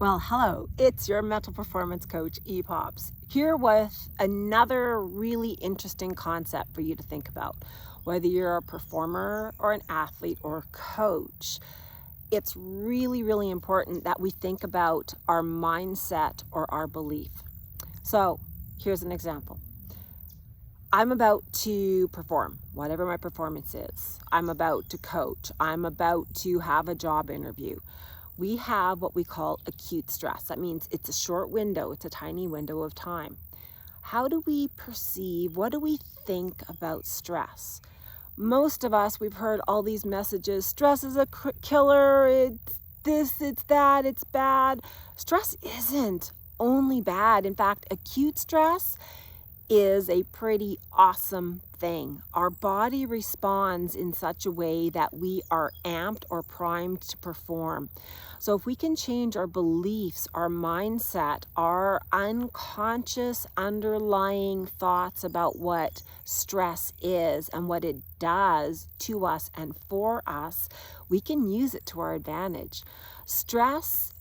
Well, hello, it's your mental performance coach, EPOPS, here with another really interesting concept for you to think about. Whether you're a performer or an athlete or a coach, it's really, really important that we think about our mindset or our belief. So here's an example. I'm about to perform, whatever my performance is. I'm about to coach. I'm about to have a job interview. We have what we call acute stress. That means it's a short window, it's a tiny window of time. How do we perceive, what do we think about stress? Most of us, we've heard all these messages, stress is a killer, it's this, it's that, it's bad. Stress isn't only bad. In fact, acute stress is a pretty awesome thing. Our body responds in such a way that we are amped or primed to perform. So if we can change our beliefs, our mindset, our unconscious underlying thoughts about what stress is and what it does to us and for us, we can use it to our advantage. Stress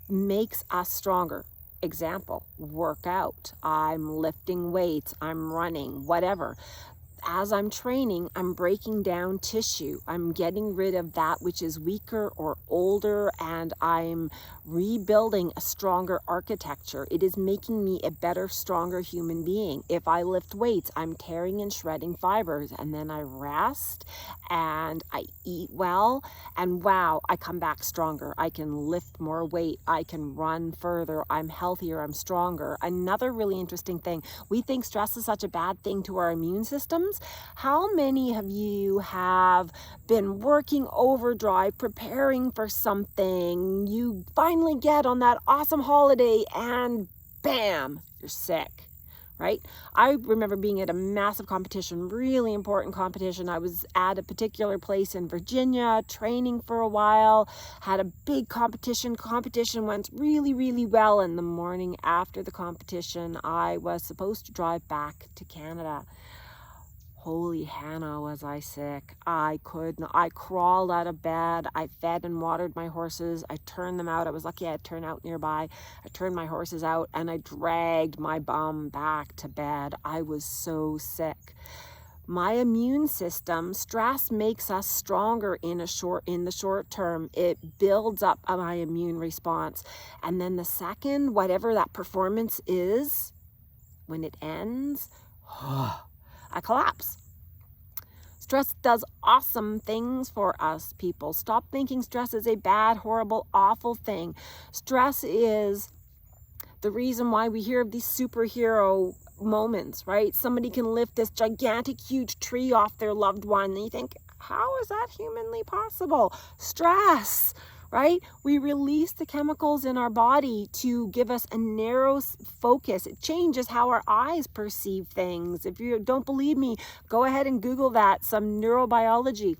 makes us stronger. Example, work out. I'm lifting weights, I'm running, whatever. As I'm training, I'm breaking down tissue. I'm getting rid of that which is weaker or older, and I'm rebuilding a stronger architecture. It is making me a better, stronger human being. If I lift weights, I'm tearing and shredding fibers, and then I rest and I eat well, and wow, I come back stronger. I can lift more weight. I can run further. I'm healthier. I'm stronger. Another really interesting thing, we think stress is such a bad thing to our immune system. How many of you have been working overdrive, preparing for something? You finally get on that awesome holiday and bam, you're sick, right? I remember being at a massive competition, really important competition. I was at a particular place in Virginia, training for a while, had a big competition. Competition went really, really well. And the morning after the competition, I was supposed to drive back to Canada. Holy Hannah, was I sick. I crawled out of bed. I fed and watered my horses. I turned them out. I was lucky I had turned out nearby. I turned my horses out and I dragged my bum back to bed. I was so sick. My immune system, stress makes us stronger in the short term. It builds up my immune response. And then the second, whatever that performance is, when it ends, I collapse. Stress does awesome things for us, people. Stop thinking stress is a bad, horrible, awful thing. Stress is the reason why we hear of these superhero moments, right? Somebody can lift this gigantic, huge tree off their loved one, and you think, how is that humanly possible? Stress, right? We release the chemicals in our body to give us a narrow focus. It changes how our eyes perceive things. If you don't believe me, go ahead and Google that, some neurobiology.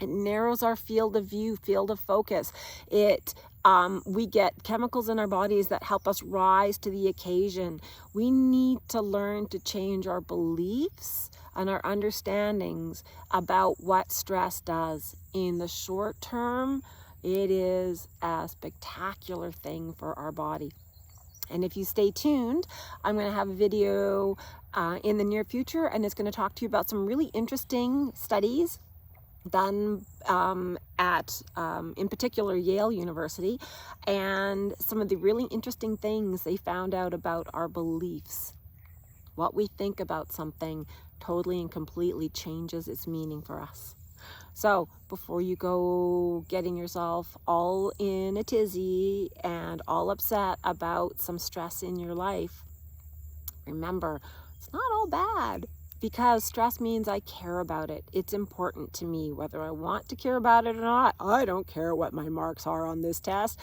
It narrows our field of view, field of focus. We get chemicals in our bodies that help us rise to the occasion. We need to learn to change our beliefs and our understandings about what stress does. In the short term, it is a spectacular thing for our body. And if you stay tuned, I'm going to have a video in the near future, and it's going to talk to you about some really interesting studies done at, in particular, Yale University, and some of the really interesting things they found out about our beliefs. What we think about something totally and completely changes its meaning for us. So before you go getting yourself all in a tizzy and all upset about some stress in your life, remember, it's not all bad, because stress means I care about it. It's important to me, whether I want to care about it or not. I don't care what my marks are on this test.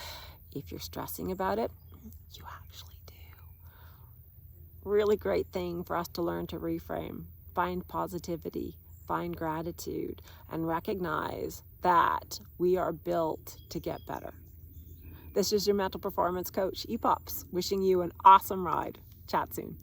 If you're stressing about it, you actually do. Really great thing for us to learn to reframe, find positivity, find gratitude, and recognize that we are built to get better. This is your mental performance coach, EPOPS, wishing you an awesome ride. Chat soon.